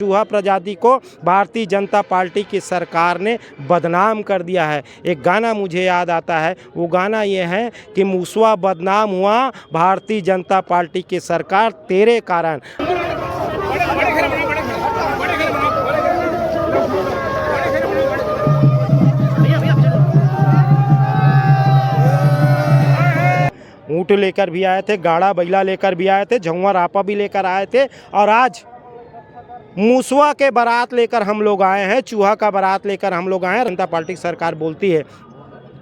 चूहा प्रजाति को भारतीय जनता पार्टी की सरकार ने बदनाम कर दिया है। एक गाना मुझे याद आता है, वो गाना ये है कि मूसवा बदनाम हुआ भारतीय जनता पार्टी की सरकार तेरे कारण। ऊँट लेकर भी आए थे, गाड़ा बैला लेकर भी आए थे, झुआ रापा भी लेकर आए थे, और आज मूसवा के बारात लेकर हम लोग आए हैं, चूहा का बारात लेकर हम लोग आए हैं। जनता पार्टी की सरकार बोलती है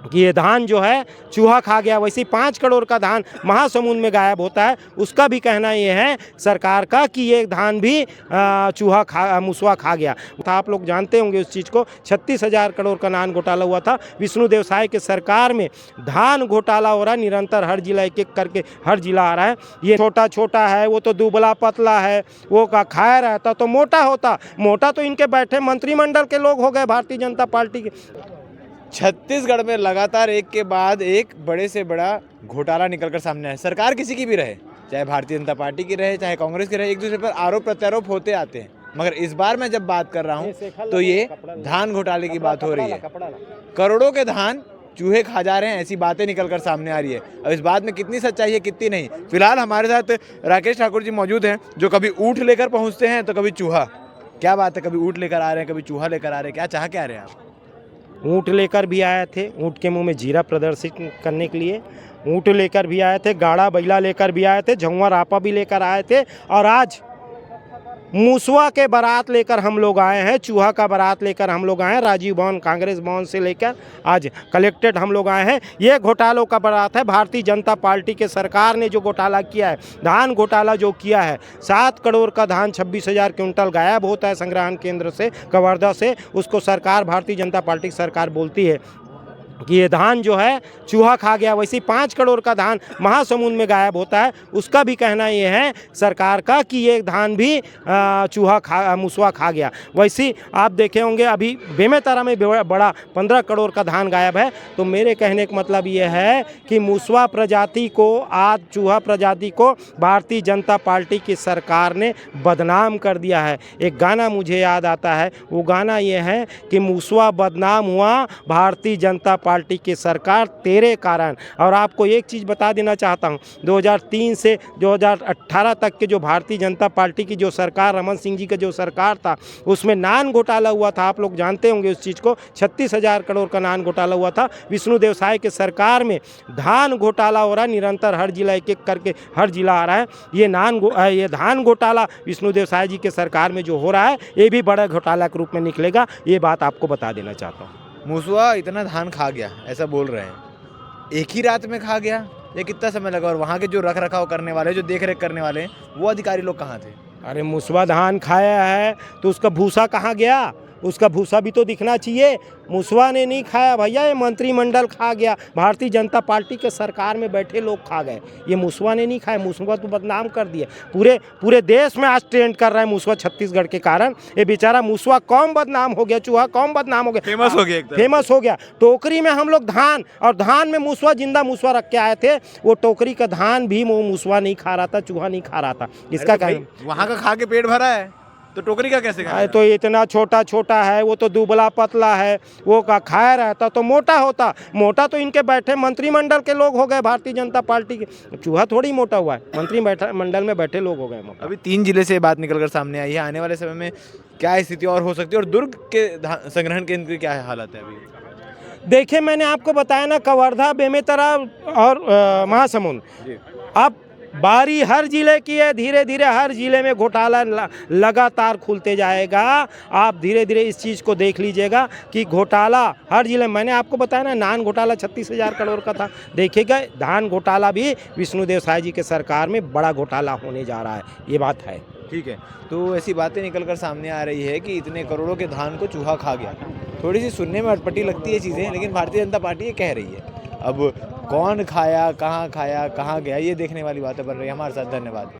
कि ये धान जो है चूहा खा गया, वैसे 5 करोड़ का धान महासमुंद में गायब होता है। उसका भी कहना ये है सरकार का कि ये धान भी मूसवा खा गया था। आप लोग जानते होंगे उस चीज़ को। 36,000 करोड़ का धान घोटाला हुआ था विष्णु देव साय के सरकार में। धान घोटाला हो रहा है निरंतर, हर जिला एक एक करके हर जिला आ रहा है। ये छोटा छोटा है, वो तो दुबला पतला है, वो का खाया रहता तो मोटा होता। मोटा तो इनके बैठे मंत्रिमंडल के लोग हो गए भारतीय जनता पार्टी के। छत्तीसगढ़ में लगातार एक के बाद एक बड़े से बड़ा घोटाला निकलकर सामने आया। सरकार किसी की भी रहे, चाहे भारतीय जनता पार्टी की रहे, चाहे कांग्रेस की रहे, एक दूसरे पर आरोप प्रत्यारोप होते आते हैं। मगर इस बार मैं जब बात कर रहा हूं तो ये धान घोटाले की बात हो रही है। करोड़ों के धान चूहे खा जा रहे हैं, ऐसी बातें निकलकर सामने आ रही है। अब इस बात में कितनी सच्चाई है कितनी नहीं। फिलहाल हमारे साथ राकेश ठाकुर जी मौजूद हैं, जो कभी ऊँट लेकर पहुँचते हैं तो कभी चूहा। क्या बात है, कभी ऊँट लेकर आ रहे हैं, कभी चूहा लेकर आ रहे हैं, क्या चाह के आ रहे हैं आप? ऊँट लेकर भी आए थे, ऊँट के मुंह में जीरा प्रदर्शित करने के लिए ऊँट लेकर भी आए थे, गाड़ा बैला लेकर भी आए थे, झुआ रापा भी लेकर आए थे, और आज मूसवा के बारात लेकर हम लोग आए हैं, चूहा का बारात लेकर हम लोग आए हैं। राजीव भवन, कांग्रेस भवन से लेकर आज कलेक्टेड हम लोग आए हैं। ये घोटालों का बारात है। भारतीय जनता पार्टी के सरकार ने जो घोटाला किया है, धान घोटाला जो किया है, 7 करोड़ का धान 26,000 क्विंटल गायब होता है संग्रहण केंद्र से, कवर्धा से। उसको सरकार, भारतीय जनता पार्टी की सरकार बोलती है कि ये धान जो है चूहा खा गया, वैसे 5 करोड़ का धान महासमुंद में गायब होता है। उसका भी कहना ये है सरकार का कि ये धान भी मूसवा खा गया। वैसे आप देखे होंगे अभी बेमेतरा में बड़ा 15 करोड़ का धान गायब है। तो मेरे कहने का मतलब ये है कि मूसवा प्रजाति को, आज चूहा प्रजाति को भारतीय जनता पार्टी की सरकार ने बदनाम कर दिया है। एक गाना मुझे याद आता है, वो गाना ये है कि मूसवा बदनाम हुआ भारतीय जनता पार्टी की सरकार तेरे कारण। और आपको एक चीज़ बता देना चाहता हूं, 2003 से 2018 तक के जो भारतीय जनता पार्टी की जो सरकार, रमन सिंह जी का जो सरकार था, उसमें नान घोटाला हुआ था। आप लोग जानते होंगे उस चीज़ को। 36,000 करोड़ का नान घोटाला हुआ था विष्णु देव साय के सरकार में। धान घोटाला हो रहा है निरंतर, हर जिला एक एक करके हर जिला आ रहा है। ये धान घोटाला विष्णु देव साय जी के सरकार में जो हो रहा है, ये भी बड़ा घोटाला के रूप में निकलेगा। ये बात आपको बता देना चाहता हूँ। मूसवा इतना धान खा गया ऐसा बोल रहे हैं, एक ही रात में खा गया या कितना समय लगा? और वहाँ के जो रख रखाव करने वाले, जो देख रेख करने वाले हैं, वो अधिकारी लोग कहाँ थे? अरे मूसवा धान खाया है तो उसका भूसा कहाँ गया? उसका भूसा भी तो दिखना चाहिए। मूसवा ने नहीं खाया भैया, ये मंत्रिमंडल खा गया। भारतीय जनता पार्टी के सरकार में बैठे लोग खा गए। ये मूसवा ने नहीं खाया। मूसवा तो बदनाम कर दिया। पूरे देश में आज ट्रेंड कर रहा है मूसवा, छत्तीसगढ़ के कारण। ये बेचारा मूसवा कौन बदनाम हो गया, चूहा कौन बदनाम हो गया, फेमस हो गया। टोकरी में हम लोग धान, और धान में मूसवा, जिंदा मूसवा रख के आए थे। वो टोकरी का धान भी वो मूसवा नहीं खा रहा था, चूहा नहीं खा रहा था। इसका वहाँ का खा के पेट भरा है तो टोकरी का कैसे खाया? तो इतना छोटा छोटा है, वो तो दुबला पतला है, वो का खाया रहता तो मोटा होता। मोटा तो इनके बैठे मंत्रिमंडल के लोग हो गए भारतीय जनता पार्टी के। चूहा थोड़ी मोटा हुआ है, मंत्रिमंडल में बैठे लोग हो गए मोटा। अभी 3 जिले से बात निकलकर सामने आई है। आने वाले समय में क्या स्थिति और हो सकती है, और दुर्ग के संग्रहण केंद्र की क्या हालत है अभी? देखिए, मैंने आपको बताया ना, कवर्धा, बेमेतरा और महासमुंद। अब बारी हर जिले की है। धीरे धीरे हर जिले में घोटाला लगातार खुलते जाएगा। आप धीरे धीरे इस चीज़ को देख लीजिएगा कि घोटाला हर जिले। मैंने आपको बताया ना, नान घोटाला 36,000 करोड़ का था। देखिएगा, धान घोटाला भी विष्णु देव साय जी के सरकार में बड़ा घोटाला होने जा रहा है। ये बात है। ठीक है, तो ऐसी बातें निकलकर सामने आ रही है कि इतने करोड़ों के धान को चूहा खा गया। थोड़ी सी सुनने में अटपटी लगती है चीज़ें, लेकिन भारतीय जनता पार्टी ये कह रही है। अब कौन खाया, कहाँ गया, ये देखने वाली बातें बन रही है। हमारे साथ धन्यवाद।